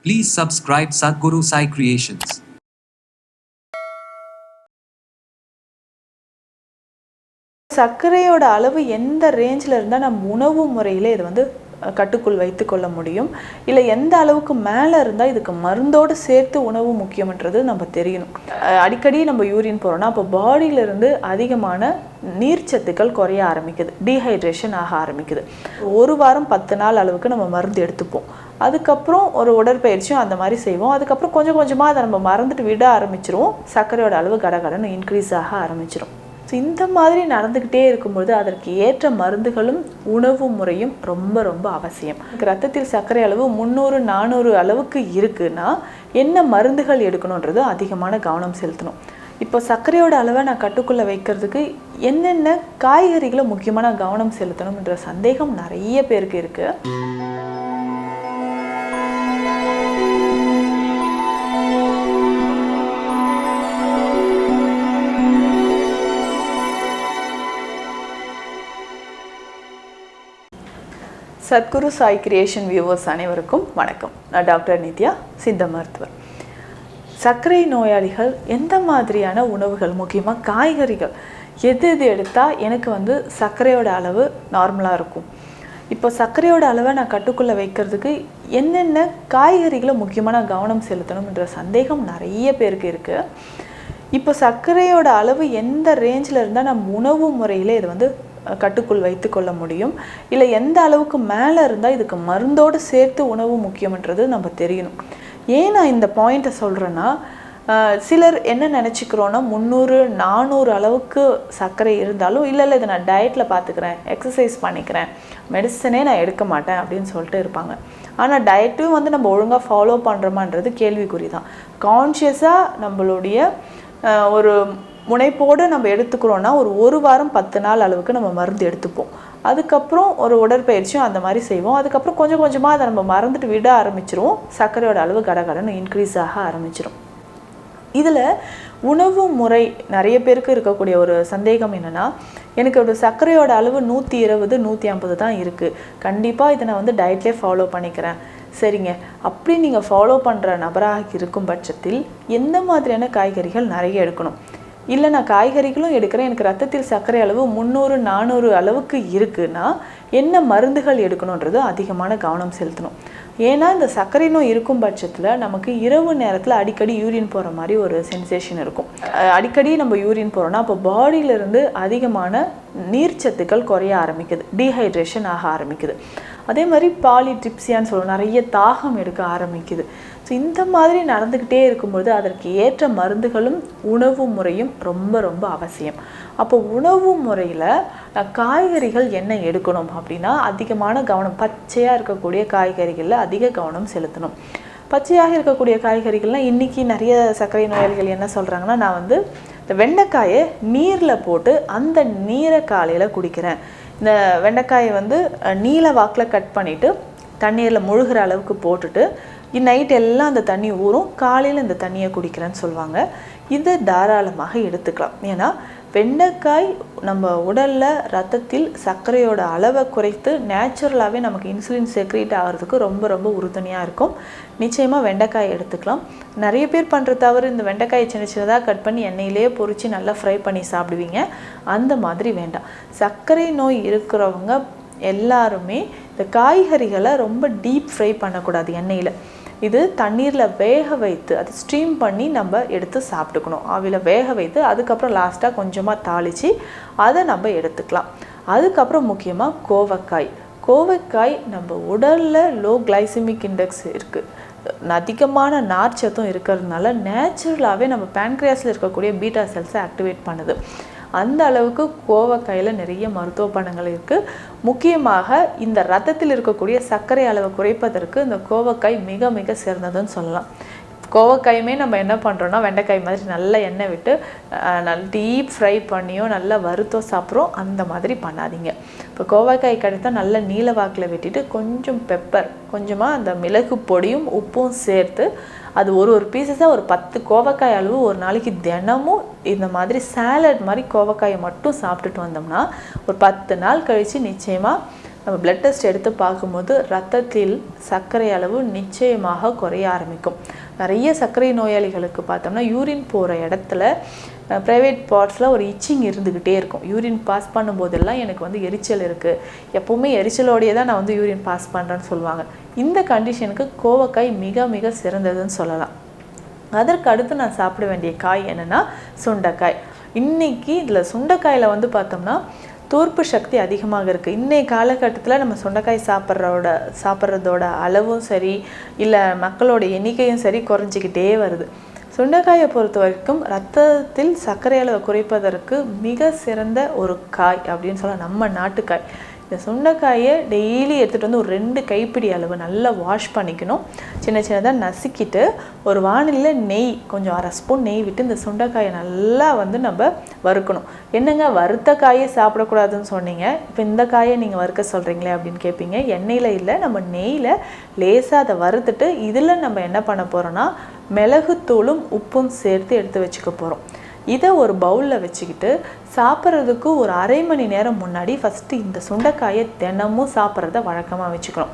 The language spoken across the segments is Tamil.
Please subscribe Sadhguru Sai Creations. சர்க்கரையோட அளவு எந்த ரேஞ்சில் இருந்தால் நம்ம உணவு முறையில் இதை கட்டுக்குள் வைத்து கொள்ள முடியும், இல்லை எந்த அளவுக்கு மேலே இருந்தால் இதுக்கு மருந்தோடு சேர்த்து உணவு முக்கியம்ன்றது நம்ம தெரியணும். அடிக்கடி நம்ம யூரின் போகிறோன்னா அப்போ பாடியிலேருந்து அதிகமான நீர்ச்சத்துக்கள் குறைய ஆரம்பிக்குது, டீஹைட்ரேஷன் ஆக ஆரம்பிக்குது. ஒரு வாரம் 10 நாள் அளவுக்கு நம்ம மருந்து எடுத்துப்போம். அதுக்கப்புறம் ஒரு உடற்பயிற்சியும் அந்த மாதிரி செய்வோம். அதுக்கப்புறம் கொஞ்சம் கொஞ்சமாக அதை நம்ம மறந்துட்டு விட ஆரம்பிச்சிருவோம். சர்க்கரையோட அளவு கடகடன்னு இன்க்ரீஸ் ஆக ஆரம்பிச்சிடும். ஸோ இந்த மாதிரி நடந்துக்கிட்டே இருக்கும்பொழுது அதற்கு ஏற்ற மருந்துகளும் உணவு முறையும் ரொம்ப ரொம்ப அவசியம். ரத்தத்தில் சர்க்கரை அளவு 300-400 அளவுக்கு இருக்குன்னா என்ன மருந்துகள் எடுக்கணுன்றது அதிகமான கவனம் செலுத்தணும். இப்போ சர்க்கரையோட அளவை நான் கட்டுக்குள்ளே வைக்கிறதுக்கு என்னென்ன காய்கறிகளை முக்கியமான கவனம் செலுத்தணும்ன்ற சந்தேகம் நிறைய பேருக்கு இருக்குது. சத்குரு சாய் கிரியேஷன் வியூவர்ஸ் அனைவருக்கும் வணக்கம். நான் டாக்டர் நித்யா, சித்த மருத்துவர். சர்க்கரை நோயாளிகள் எந்த மாதிரியான உணவுகள், முக்கியமாக காய்கறிகள் எது எடுத்தால் எனக்கு சர்க்கரையோட அளவு நார்மலாக இருக்கும், இப்போ சர்க்கரையோட அளவை நான் கட்டுக்குள்ளே வைக்கிறதுக்கு என்னென்ன காய்கறிகளை முக்கியமான கவனம் செலுத்தணும்ன்ற சந்தேகம் நிறைய பேருக்கு இருக்குது. இப்போ சர்க்கரையோட அளவு எந்த ரேஞ்சில் இருந்தால் நம்ம உணவு முறையில் இதை கட்டுக்குள் வைத்து கொள்ள முடியும், இல்லை எந்த அளவுக்கு மேலே இருந்தால் இதுக்கு மருந்தோடு சேர்த்து உணவு முக்கியம்ன்றது நம்ம தெரியணும். ஏன் நான் இந்த பாயிண்ட்டை சொல்கிறேன்னா, சிலர் என்ன நினச்சிக்கிறோன்னா 300-400 அளவுக்கு சர்க்கரை இருந்தாலும் இல்லை இதை நான் டயட்டில் பார்த்துக்கிறேன், எக்ஸசைஸ் பண்ணிக்கிறேன், மெடிசனே நான் எடுக்க மாட்டேன் அப்படின்னு சொல்லிட்டு இருப்பாங்க. ஆனால் டயட்டும் நம்ம ஒழுங்காக ஃபாலோ பண்ணுறோமான்றது கேள்விக்குறி தான். கான்ஷியஸாக நம்மளுடைய ஒரு முனைப்போடு நம்ம எடுத்துக்கிறோன்னா ஒரு வாரம் 10 நாள் அளவுக்கு நம்ம மருந்து எடுத்துப்போம். அதுக்கப்புறம் ஒரு உடற்பயிற்சியும் அந்த மாதிரி செய்வோம். அதுக்கப்புறம் கொஞ்சம் கொஞ்சமாக அதை நம்ம மறந்துட்டு விட ஆரம்பிச்சிருவோம். சர்க்கரையோட அளவு கடகடன்னு இன்க்ரீஸ் ஆக ஆரம்பிச்சிடும். இதில் உணவு முறை நிறைய பேருக்கு இருக்கக்கூடிய ஒரு சந்தேகம் என்னென்னா, எனக்கு ஒரு சர்க்கரையோட அளவு 120-150 தான் இருக்குது, கண்டிப்பாக இதை நான் டயட்லேயே ஃபாலோ பண்ணிக்கிறேன். சரிங்க, அப்படி நீங்கள் ஃபாலோ பண்ணுற நபராக இருக்கும் பட்சத்தில் எந்த மாதிரியான காய்கறிகள் நிறைய எடுக்கணும்? இல்லை நான் காய்கறிகளும் எடுக்கிறேன், எனக்கு ரத்தத்தில் சர்க்கரை அளவு 300-400 அளவுக்கு இருக்குன்னா என்ன மருந்துகள் எடுக்கணுன்றது அதிகமான கவனம் செலுத்தணும். ஏன்னா இந்த சர்க்கரை நோய் இருக்கும் பட்சத்தில் நமக்கு இரவு நேரத்தில் அடிக்கடி யூரின் போகிற மாதிரி ஒரு சென்சேஷன் இருக்கும். அடிக்கடி நம்ம யூரின் போகிறோன்னா அப்போ பாடியிலேருந்து அதிகமான நீர்ச்சத்துக்கள் குறைய ஆரம்பிக்குது, டீஹைட்ரேஷன் ஆக ஆரம்பிக்குது. அதே மாதிரி பாலிட்ரிப்சியான்னு சொல்லுவோம், நிறைய தாகம் எடுக்க ஆரம்பிக்குது. ஸோ இந்த மாதிரி நடந்துக்கிட்டே இருக்கும்பொழுது அதற்கு ஏற்ற மருந்துகளும் உணவு முறையும் ரொம்ப ரொம்ப அவசியம். அப்போ உணவு முறையில் காய்கறிகள் என்ன எடுக்கணும் அப்படின்னா, அதிகமான கவனம் பச்சையாக இருக்கக்கூடிய காய்கறிகளில் அதிக கவனம் செலுத்தணும். பச்சையாக இருக்கக்கூடிய காய்கறிகள்லாம் இன்றைக்கி நிறைய சர்க்கரை நோயாளிகள் என்ன சொல்கிறாங்கன்னா, நான் இந்த வெண்டைக்காயை நீரில் போட்டு அந்த நீரை காலையில் குடிக்கிறேன். இந்த வெண்டைக்காயை நீல வாக்கில் கட் பண்ணிவிட்டு தண்ணீரில் முழுகிற அளவுக்கு போட்டுட்டு நைட் எல்லாம் அந்த தண்ணி ஊறும், காலையில் இந்த தண்ணியை குடிக்கிறேன்னு சொல்லுவாங்க. இது தாராளமாக எடுத்துக்கலாம். ஏன்னா வெண்டைக்காய் நம்ம உடலில் ரத்தத்தில் சர்க்கரையோட அளவை குறைத்து நேச்சுரலாகவே நமக்கு இன்சுலின் செக்ரீட் ஆகிறதுக்கு ரொம்ப ரொம்ப உறுதுணையாக இருக்கும். நிச்சயமாக வெண்டைக்காய் எடுத்துக்கலாம். நிறைய பேர் பண்ணுற தவறு, இந்த வெண்டைக்காயை சின்ன சின்னதாக கட் பண்ணி எண்ணெயிலேயே பொரித்து நல்லா ஃப்ரை பண்ணி சாப்பிடுவீங்க. அந்த மாதிரி வேண்டாம். சர்க்கரை நோய் இருக்கிறவங்க எல்லாருமே இந்த காய்கறிகளை ரொம்ப டீப் ஃப்ரை பண்ணக்கூடாது எண்ணெயில். இது தண்ணீரில் வேக வைத்து அதை ஸ்டீம் பண்ணி நம்ம எடுத்து சாப்பிட்டுக்கணும். ஆவியில் வேக வைத்து அதுக்கப்புறம் லாஸ்ட்டாக கொஞ்சமாக தாளித்து அதை நம்ம எடுத்துக்கலாம். அதுக்கப்புறம் முக்கியமாக கோவைக்காய் நம்ம உடலில் லோ கிளைசிமிக் இண்டெக்ஸ் இருக்குது, அதிகமான நார்ச்சத்தும் இருக்கிறதுனால நேச்சுரலாகவே நம்ம பேன்க்ரியாஸில் இருக்கக்கூடிய பீட்டா செல்ஸை ஆக்டிவேட் பண்ணுது. அந்த அளவுக்கு கோவைக்காயில் நிறைய மருத்துவ பலன்கள் இருக்குது. முக்கியமாக இந்த ரத்தத்தில் இருக்கக்கூடிய சர்க்கரை அளவை குறைப்பதற்கு இந்த கோவைக்காய் மிக மிக சிறந்ததுன்னு சொல்லலாம். கோவைக்காயுமே நம்ம என்ன பண்ணுறோன்னா, வெண்டைக்காய் மாதிரி நல்ல எண்ணெய் விட்டு நல்ல டீப் ஃப்ரை பண்ணியோ நல்லா வறுத்தோ சாப்பிட்றோம். அந்த மாதிரி பண்ணாதீங்க. இப்போ கோவைக்காய் கிடைத்தால் நல்ல நீல வாக்கில் வெட்டிட்டு கொஞ்சம் பெப்பர், கொஞ்சமாக அந்த மிளகு பொடியும் உப்பும் சேர்த்து அது ஒரு பீசஸாக ஒரு 10 கோவைக்காய் அளவு ஒரு நாளைக்கு தினமும் இந்த மாதிரி சாலட் மாதிரி கோவைக்காயை மட்டும் சாப்பிட்டுட்டு வந்தோம்னா ஒரு 10 நாள் கழித்து நிச்சயமாக நம்ம பிளட் டெஸ்ட் எடுத்து பார்க்கும்போது ரத்தத்தில் சர்க்கரை அளவு நிச்சயமாக குறைய ஆரம்பிக்கும். நிறைய சர்க்கரை நோயாளிகளுக்கு பார்த்தோம்னா யூரின் போகிற இடத்துல ப்ரைவேட் பார்ட்ஸில் ஒரு இச்சிங் இருந்துக்கிட்டே இருக்கும். யூரின் பாஸ் பண்ணும்போதெல்லாம் எனக்கு வந்து எரிச்சல் இருக்குது, எப்போவுமே எரிச்சலோடையே தான் நான் வந்து யூரின் பாஸ் பண்ணுறேன்னு சொல்லுவாங்க. இந்த கண்டிஷனுக்கு கோவக்காய் மிக மிக சிறந்ததுன்னு சொல்லலாம். அதற்கு அடுத்து நான் சாப்பிட வேண்டிய காய் என்னென்னா சுண்டைக்காய். இன்றைக்கி இதில் சுண்டைக்காயில் வந்து பார்த்தோம்னா தூர்ப்பு சக்தி அதிகமாக இருக்குது. இன்றைய காலகட்டத்தில் நம்ம சுண்டைக்காய் சாப்பிட்றதோட அளவும் சரி, இல்லை மக்களோட எண்ணிக்கையும் சரி குறைஞ்சிக்கிட்டே வருது. சுண்டைக்காயை பொறுத்த வரைக்கும் ரத்தத்தில் சர்க்கரை அளவை குறைப்பதற்கு மிக சிறந்த ஒரு காய் அப்படின்னு சொல்லலாம், நம்ம நாட்டுக்காய். இந்த சுண்டைக்காயை டெய்லி எடுத்துகிட்டு வந்து ஒரு 2 கைப்பிடி அளவு நல்லா வாஷ் பண்ணிக்கணும். சின்ன சின்னதாக நசுக்கிட்டு ஒரு வானிலையில் நெய் கொஞ்சம் 1/2 ஸ்பூன் நெய் விட்டு இந்த சுண்டைக்காயை நல்லா வந்து நம்ம வறுக்கணும். என்னங்க வறுத்த காயை சாப்பிடக்கூடாதுன்னு சொன்னீங்க, இப்போ இந்த காயை நீங்கள் வறுக்க சொல்கிறீங்களே அப்படின்னு கேட்பீங்க. எண்ணெயில் இல்லை, நம்ம நெய்யில் லேசாக அதை வறுத்துட்டு இதில் நம்ம என்ன பண்ண போகிறோன்னா மிளகுத்தூளும் உப்பும் சேர்த்து எடுத்து வச்சுக்க போகிறோம். இதை ஒரு பவுலில் வச்சுக்கிட்டு சாப்பிட்றதுக்கு ஒரு 1/2 மணி நேரம் முன்னாடி ஃபஸ்ட்டு இந்த சுண்டைக்காயை தினமும் சாப்பிட்றத வழக்கமாக வச்சுக்கணும்.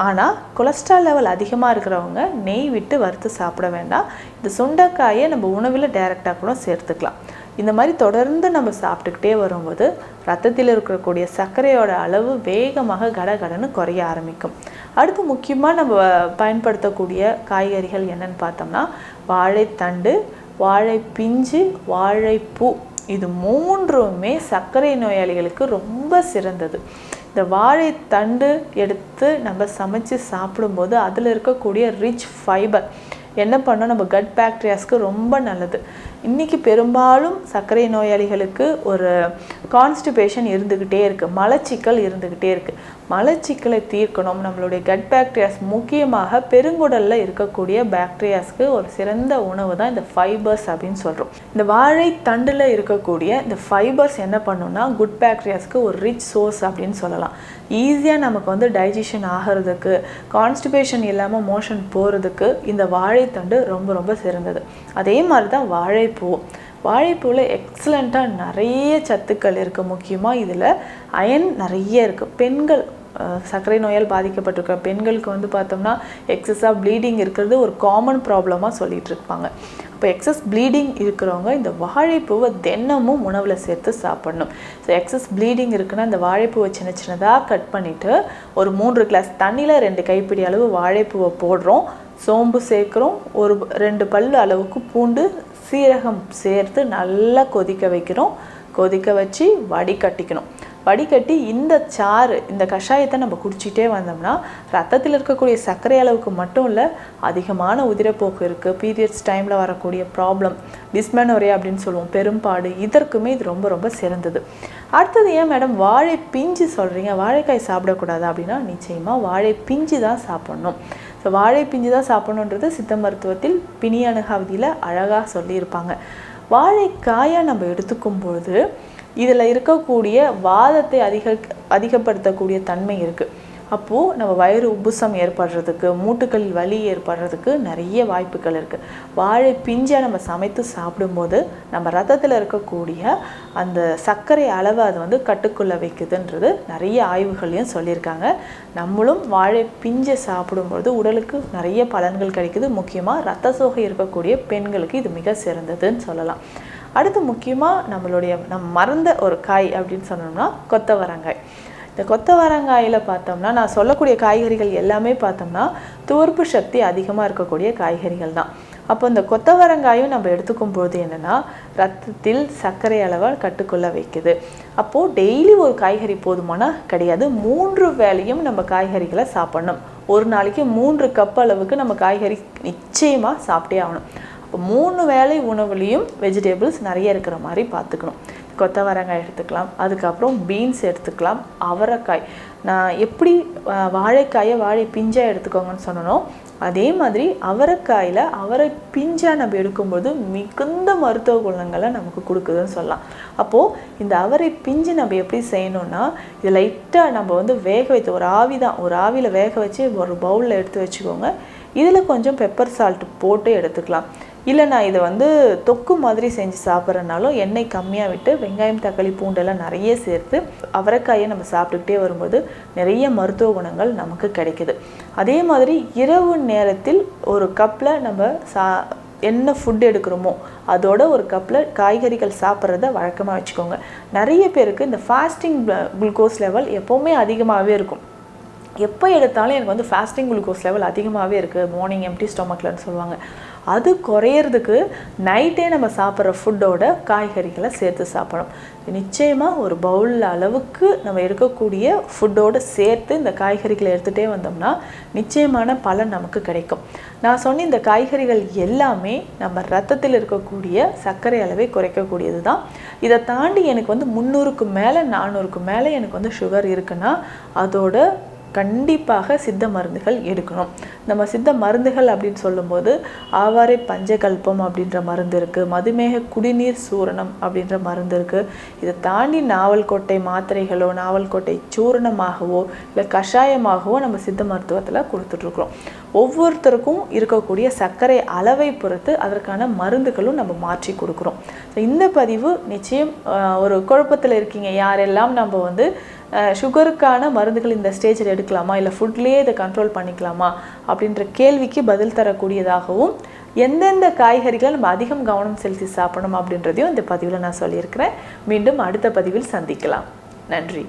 ஆனால் கொலஸ்ட்ரால் லெவல் அதிகமாக இருக்கிறவங்க நெய் விட்டு வறுத்து சாப்பிட வேண்டாம். இந்த சுண்டைக்காயை நம்ம உணவில் டைரெக்டாக கூட சேர்த்துக்கலாம். இந்த மாதிரி தொடர்ந்து நம்ம சாப்பிட்டுக்கிட்டே வரும்போது ரத்தத்தில் இருக்கக்கூடிய சர்க்கரையோட அளவு வேகமாக கடகடன்னு குறைய ஆரம்பிக்கும். அடுத்து முக்கியமாக நம்ம பயன்படுத்தக்கூடிய காய்கறிகள் என்னன்னு பார்த்தோம்னா வாழைத்தண்டு, வாழைப்பிஞ்சு, வாழைப்பூ. இது 3மே சர்க்கரை நோயாளிகளுக்கு ரொம்ப சிறந்தது. இந்த வாழைத்தண்டு எடுத்து நம்ம சமைச்சு சாப்பிடும்போது அதில் இருக்கக்கூடிய ரிச் ஃபைபர் என்ன பண்ணோம், நம்ம கட் பாக்டீரியாஸ்க்கு ரொம்ப நல்லது. இன்றைக்கி பெரும்பாலும் சர்க்கரை நோயாளிகளுக்கு ஒரு கான்ஸ்டிபேஷன் இருந்துக்கிட்டே இருக்குது, மலச்சிக்கல் இருந்துக்கிட்டே இருக்குது. மலச்சிக்கலை தீர்க்கணும், நம்மளுடைய கட் பாக்டீரியாஸ் முக்கியமாக பெருங்குடலில் இருக்கக்கூடிய பாக்டீரியாஸ்க்கு ஒரு சிறந்த உணவு தான் இந்த ஃபைபர்ஸ் அப்படின்னு சொல்கிறோம். இந்த வாழைத்தண்டில் இருக்கக்கூடிய இந்த ஃபைபர்ஸ் என்ன பண்ணுன்னா குட் பாக்டீரியாஸ்க்கு ஒரு ரிச் சோர்ஸ் அப்படின்னு சொல்லலாம். ஈஸியாக நமக்கு வந்து டைஜஷன் ஆகிறதுக்கு, கான்ஸ்டிபேஷன் இல்லாமல் மோஷன் போகிறதுக்கு இந்த வாழைத்தண்டு ரொம்ப ரொம்ப சிறந்தது. அதே மாதிரி தான் வாழைப்பூவில் எக்ஸலண்ட்டாக நிறைய சத்துக்கள் இருக்குது. முக்கியமாக இதில் அயன் நிறைய இருக்குது. பெண்கள் சர்க்கரை நோயால் பாதிக்கப்பட்டிருக்கிற பெண்களுக்கு வந்து பார்த்தோம்னா எக்ஸஸாக ப்ளீடிங் இருக்கிறது ஒரு காமன் ப்ராப்ளமாக சொல்லிகிட்டு இருப்பாங்க. இப்போ எக்ஸஸ் ப்ளீடிங் இருக்கிறவங்க இந்த வாழைப்பூவை தினமும் உணவில் சேர்த்து சாப்பிடணும். ஸோ எக்ஸஸ் ப்ளீடிங் இருக்குன்னா இந்த வாழைப்பூவை சின்ன சின்னதாக கட் பண்ணிவிட்டு ஒரு 3 கிளாஸ் தண்ணியில் 2 கைப்பிடி அளவு வாழைப்பூவை போடுறோம், சோம்பு சேர்க்குறோம், ஒரு 2 பல்லு அளவுக்கு பூண்டு, சீரகம் சேர்த்து நல்லா கொதிக்க வைக்கிறோம். கொதிக்க வச்சு வடிகட்டி இந்த சாறு, இந்த கஷாயத்தை நம்ம குடிச்சிட்டே வந்தோம்னா ரத்தத்தில் இருக்கக்கூடிய சர்க்கரை அளவுக்கு மட்டும் இல்லை, அதிகமான உதிரப்போக்கு இருக்குது, பீரியட்ஸ் டைமில் வரக்கூடிய ப்ராப்ளம், டிஸ்மெனோரியா அப்படின்னு சொல்லுவோம், பெரும்பாடு, இதற்குமே இது ரொம்ப ரொம்ப சிறந்தது. அடுத்தது ஏன் மேடம் வாழை பிஞ்சு சொல்கிறீங்க, வாழைக்காய் சாப்பிடக்கூடாது அப்படின்னா நிச்சயமாக வாழை பிஞ்சு தான் சாப்பிட்ணும். ஸோ வாழை பிஞ்சு தான் சாப்பிடணுன்றது சித்த மருத்துவத்தில் பிணி அணுகாவதியில் அழகாக சொல்லியிருப்பாங்க. வாழைக்காயாக நம்ம எடுத்துக்கும்பொழுது இதில் இருக்கக்கூடிய வாதத்தை அதிகப்படுத்தக்கூடிய தன்மை இருக்குது. அப்போது நம்ம வயிறு உப்புசம் ஏற்படுறதுக்கு, மூட்டுக்களில் வலி ஏற்படுறதுக்கு நிறைய வாய்ப்புகள் இருக்குது. வாழை பிஞ்சை நம்ம சமைத்து சாப்பிடும்போது நம்ம ரத்தத்தில் இருக்கக்கூடிய அந்த சர்க்கரை அளவை அது வந்து கட்டுக்குள்ளே வைக்குதுன்றது நிறைய ஆய்வுகளையும் சொல்லியிருக்காங்க. நம்மளும் வாழை பிஞ்சை சாப்பிடும்போது உடலுக்கு நிறைய பலன்கள் கிடைக்குது. முக்கியமாக ரத்த சோகை இருக்கக்கூடிய பெண்களுக்கு இது மிக சிறந்ததுன்னு சொல்லலாம். அடுத்து முக்கியமாக நம்ம மறந்த ஒரு காய் அப்படின்னு சொன்னோம்னா கொத்தவரங்காய். இந்த கொத்தவரங்காயில் பார்த்தோம்னா நான் சொல்லக்கூடிய காய்கறிகள் எல்லாமே பார்த்தோம்னா துவர்ப்பு சக்தி அதிகமாக இருக்கக்கூடிய காய்கறிகள் தான். அப்போ இந்த கொத்தவரங்காயும் நம்ம எடுத்துக்கும்போது என்னென்னா ரத்தத்தில் சர்க்கரை அளவை கட்டுக்குள்ளே வைக்குது. அப்போது டெய்லி ஒரு காய்கறி போதுமானா கிடையாது, 3 வேளையும் நம்ம காய்கறிகளை சாப்பிடணும். ஒரு நாளைக்கு 3 கப் அளவுக்கு நம்ம காய்கறி நிச்சயமாக சாப்பிட்டே ஆகணும். அப்போ 3 வேளை உணவுலேயும் வெஜிடபிள்ஸ் நிறைய இருக்கிற மாதிரி பார்த்துக்கணும். கொத்தவரங்காய் எடுத்துக்கலாம், அதுக்கப்புறம் பீன்ஸ் எடுத்துக்கலாம், அவரைக்காய். நான் எப்படி வாழைக்காயை வாழை பிஞ்சாக எடுத்துக்கோங்கன்னு சொன்னனோ அதே மாதிரி அவரைக்காயில் அவரை பிஞ்சாக நம்ம எடுக்கும்போது மிகுந்த மருத்துவ குணங்களை நமக்கு கொடுக்குதுன்னு சொல்லலாம். அப்போது இந்த அவரை பிஞ்சு நம்ம எப்படி செய்யணும்னா இது லைட்டாக நம்ம வந்து வேக வைத்து ஒரு ஆவியில் வேக வச்சு ஒரு பவுலில் எடுத்து வச்சுக்கோங்க. இதில் கொஞ்சம் பெப்பர் சால்ட் போட்டு எடுத்துக்கலாம். இல்லை நான் இதை வந்து தொக்கு மாதிரி செஞ்சு சாப்பிட்றனாலும் எண்ணெய் கம்மியாக விட்டு வெங்காயம் தக்காளி பூண்டெல்லாம் நிறைய சேர்த்து அவரைக்காயை நம்ம சாப்பிட்டுக்கிட்டே வரும்போது நிறைய மருத்துவ குணங்கள் நமக்கு கிடைக்குது. அதே மாதிரி இரவு நேரத்தில் ஒரு கப்பில் நம்ம என்ன ஃபுட் எடுக்கிறோமோ அதோட ஒரு கப்பில் காய்கறிகள் சாப்பிட்றத வழக்கமாக வச்சுக்கோங்க. நிறைய பேருக்கு இந்த ஃபாஸ்டிங் குளுக்கோஸ் லெவல் எப்போவுமே அதிகமாகவே இருக்கும். எப்போ எடுத்தாலும் எனக்கு வந்து ஃபாஸ்டிங் குளுக்கோஸ் லெவல் அதிகமாகவே இருக்குது, மார்னிங் எம்டி ஸ்டொமக்லன்னு சொல்லுவாங்க. அது குறையிறதுக்கு நைட்டே நம்ம சாப்பிட்ற ஃபுட்டோட காய்கறிகளை சேர்த்து சாப்பிடணும். நிச்சயமாக ஒரு பவுல் அளவுக்கு நம்ம எடுக்கக்கூடிய ஃபுட்டோடு சேர்த்து இந்த காய்கறிகளை எடுத்துகிட்டே வந்தோம்னா நிச்சயமான பலன் நமக்கு கிடைக்கும். நான் சொன்ன இந்த காய்கறிகள் எல்லாமே நம்ம ரத்தத்தில் இருக்கக்கூடிய சர்க்கரை அளவை குறைக்கக்கூடியது தான். இதை தாண்டி எனக்கு வந்து 300க்கு மேலே 400க்கு மேலே எனக்கு வந்து சுகர் இருக்குன்னா அதோட கண்டிப்பாக சித்த மருந்துகள் எடுக்கணும். நம்ம சித்த மருந்துகள் அப்படின்னு சொல்லும்போது ஆவாரை பஞ்சகல்பம் அப்படின்ற மருந்து இருக்குது, மதுமேக குடிநீர் சூரணம் அப்படின்ற மருந்து இருக்குது. இதை தாண்டி நாவல்கொட்டை மாத்திரைகளோ நாவல்கொட்டை சூரணமாகவோ இல்லை கஷாயமாகவோ நம்ம சித்த மருத்துவத்தில் கொடுத்துட்ருக்குறோம். ஒவ்வொருத்தருக்கும் இருக்கக்கூடிய சர்க்கரை அளவை பொறுத்து அதற்கான மருந்துகளும் நம்ம மாற்றி கொடுக்குறோம். இந்த பதிவு நிச்சயம் ஒரு குழப்பத்தில் இருக்கீங்க, யாரெல்லாம் நம்ம வந்து சுகருக்கான மருந்துகள் இந்த ஸ்டேஜில் எடுக்கலாமா இல்லை ஃபுட்லேயே இதை கண்ட்ரோல் பண்ணிக்கலாமா அப்படின்ற கேள்விக்கு பதில் தரக்கூடியதாகவும் எந்தெந்த காய்கறிகளை நம்ம அதிகம் கவனம் செலுத்தி சாப்பிடணும் அப்படின்றதையும் இந்த பதிவில் நான் சொல்லியிருக்கிறேன். மீண்டும் அடுத்த பதிவில் சந்திக்கலாம். நன்றி.